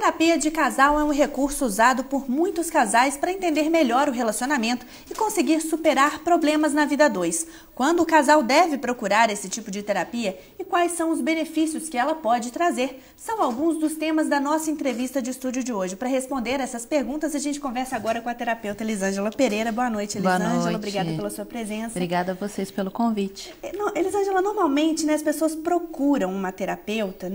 terapia de casal é um recurso usado por muitos casais para entender melhor o relacionamento e conseguir superar problemas na vida a dois. Quando o casal deve procurar esse tipo de terapia e quais são os benefícios que ela pode trazer, são alguns dos temas da nossa entrevista de estúdio de hoje. Para responder essas perguntas, a gente conversa agora com a terapeuta Elisângela Pereira. Boa noite, Elisângela. Boa noite. Obrigada pela sua presença. Obrigada a vocês pelo convite. Elisângela, normalmente, as pessoas procuram uma terapeuta,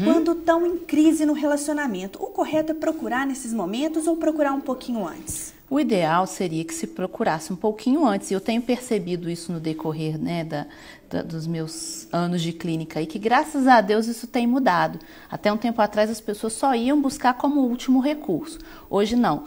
quando estão em crise no relacionamento. O correto é procurar nesses momentos ou procurar um pouquinho antes? O ideal seria que se procurasse um pouquinho antes. Eu tenho percebido isso no decorrer dos meus anos de clínica e que, graças a Deus, isso tem mudado. Até um tempo atrás, as pessoas só iam buscar como último recurso. Hoje, não.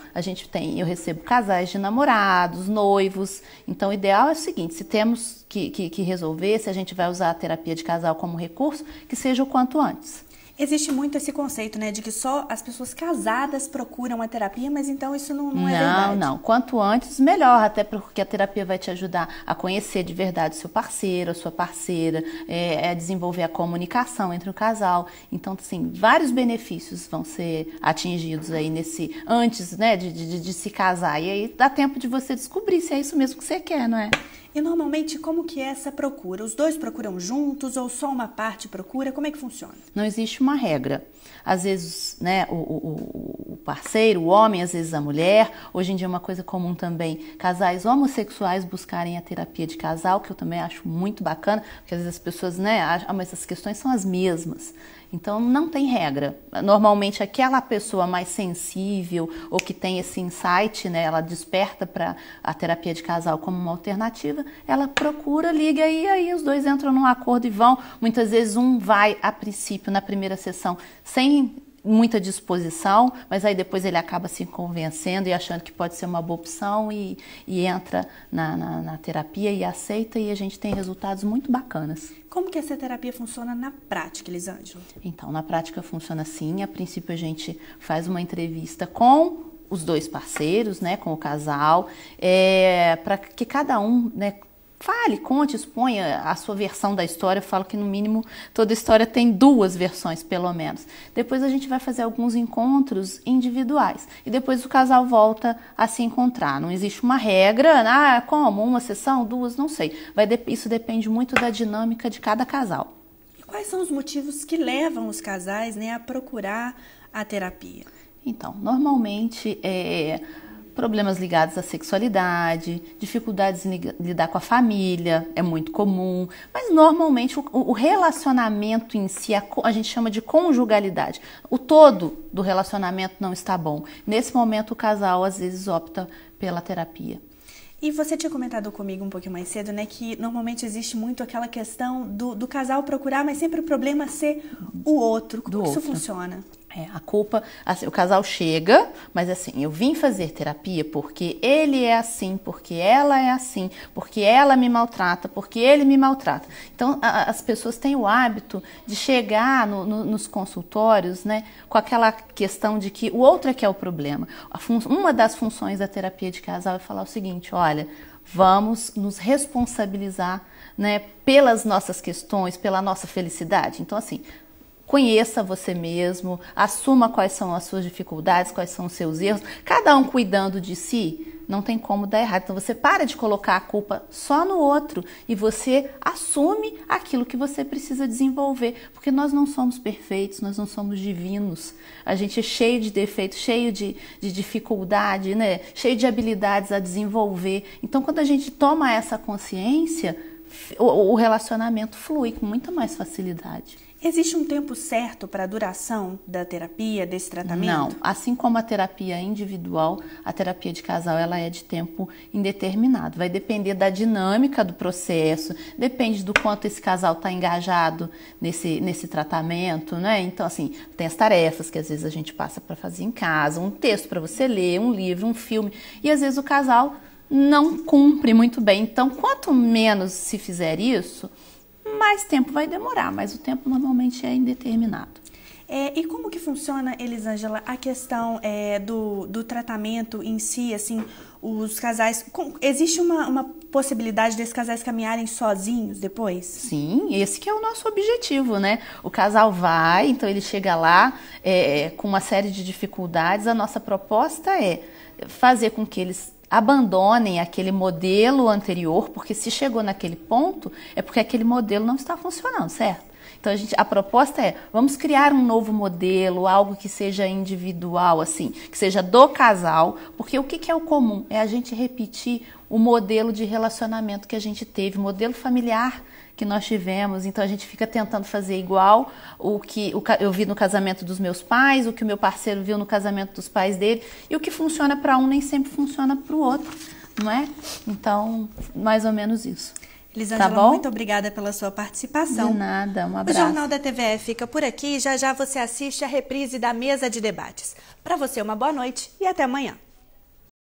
Eu recebo casais de namorados, noivos. Então, o ideal é o seguinte, se temos que resolver, se a gente vai usar a terapia de casal como recurso, que seja o quanto antes. Existe muito esse conceito, de que só as pessoas casadas procuram a terapia, mas então isso não é verdade. Não. Quanto antes, melhor, até porque a terapia vai te ajudar a conhecer de verdade o seu parceiro, a sua parceira, a desenvolver a comunicação entre o casal. Então, sim, vários benefícios vão ser atingidos aí antes, de se casar. E aí dá tempo de você descobrir se é isso mesmo que você quer, não é? E normalmente, como que é essa procura? Os dois procuram juntos ou só uma parte procura? Como é que funciona? Não existe uma regra. Às vezes, o parceiro, o homem, às vezes a mulher. Hoje em dia é uma coisa comum também casais homossexuais buscarem a terapia de casal, que eu também acho muito bacana, porque às vezes as pessoas, mas as questões são as mesmas. Então, não tem regra. Normalmente, aquela pessoa mais sensível ou que tem esse insight, ela desperta para a terapia de casal como uma alternativa, ela procura, liga e aí os dois entram num acordo e vão. Muitas vezes um vai, a princípio, na primeira sessão, sem muita disposição, mas aí depois ele acaba se convencendo e achando que pode ser uma boa opção e entra na terapia e aceita, e a gente tem resultados muito bacanas. Como que essa terapia funciona na prática, Elisângela? Então, na prática funciona assim. A princípio a gente faz uma entrevista com os dois parceiros, com o casal, para que cada um, fale, conte, exponha a sua versão da história. Eu falo que, no mínimo, toda história tem duas versões, pelo menos. Depois a gente vai fazer alguns encontros individuais. E depois o casal volta a se encontrar. Não existe uma regra, como? Uma sessão, duas, não sei. Isso depende muito da dinâmica de cada casal. E quais são os motivos que levam os casais, a procurar a terapia? Então, normalmente problemas ligados à sexualidade, dificuldades em lidar com a família, é muito comum, mas normalmente o relacionamento em si, a gente chama de conjugalidade. O todo do relacionamento não está bom. Nesse momento o casal às vezes opta pela terapia. E você tinha comentado comigo um pouquinho mais cedo, que normalmente existe muito aquela questão do casal procurar, mas sempre o problema ser o outro. Como isso funciona? A culpa, o casal chega, mas assim, eu vim fazer terapia porque ele é assim, porque ela é assim, porque ela me maltrata, porque ele me maltrata. Então, as pessoas têm o hábito de chegar nos consultórios, com aquela questão de que o outro é que é o problema. Uma das funções da terapia de casal é falar o seguinte: olha, vamos nos responsabilizar, pelas nossas questões, pela nossa felicidade. Então, assim, conheça você mesmo, assuma quais são as suas dificuldades, quais são os seus erros. Cada um cuidando de si, não tem como dar errado. Então você para de colocar a culpa só no outro e você assume aquilo que você precisa desenvolver. Porque nós não somos perfeitos, nós não somos divinos. A gente é cheio de defeitos, cheio de dificuldade, cheio de habilidades a desenvolver. Então, quando a gente toma essa consciência, o relacionamento flui com muita mais facilidade. Existe um tempo certo para a duração da terapia, desse tratamento? Não. Assim como a terapia individual, a terapia de casal ela é de tempo indeterminado. Vai depender da dinâmica do processo, depende do quanto esse casal está engajado nesse tratamento, Então, assim, tem as tarefas que às vezes a gente passa para fazer em casa, um texto para você ler, um livro, um filme, e às vezes o casal não cumpre muito bem. Então, quanto menos se fizer isso, mais tempo vai demorar, mas o tempo normalmente é indeterminado. E como que funciona, Elisângela, a questão do tratamento em si, assim, os casais... Existe uma possibilidade desses casais caminharem sozinhos depois? Sim, esse que é o nosso objetivo, né? O casal vai, então ele chega lá com uma série de dificuldades. A nossa proposta é fazer com que eles abandonem aquele modelo anterior, porque se chegou naquele ponto, é porque aquele modelo não está funcionando, certo? Então a proposta é, vamos criar um novo modelo, algo que seja individual, assim, que seja do casal, porque o que é o comum? É a gente repetir o modelo de relacionamento que a gente teve, o modelo familiar que nós tivemos. Então a gente fica tentando fazer igual o que eu vi no casamento dos meus pais, o que o meu parceiro viu no casamento dos pais dele, e o que funciona para um nem sempre funciona para o outro, não é? Então, mais ou menos isso. Elisângela, tá bom? muito obrigada pela sua participação. De nada, um abraço. O Jornal da TVE fica por aqui e já já você assiste a reprise da mesa de debates. Para você, uma boa noite e até amanhã.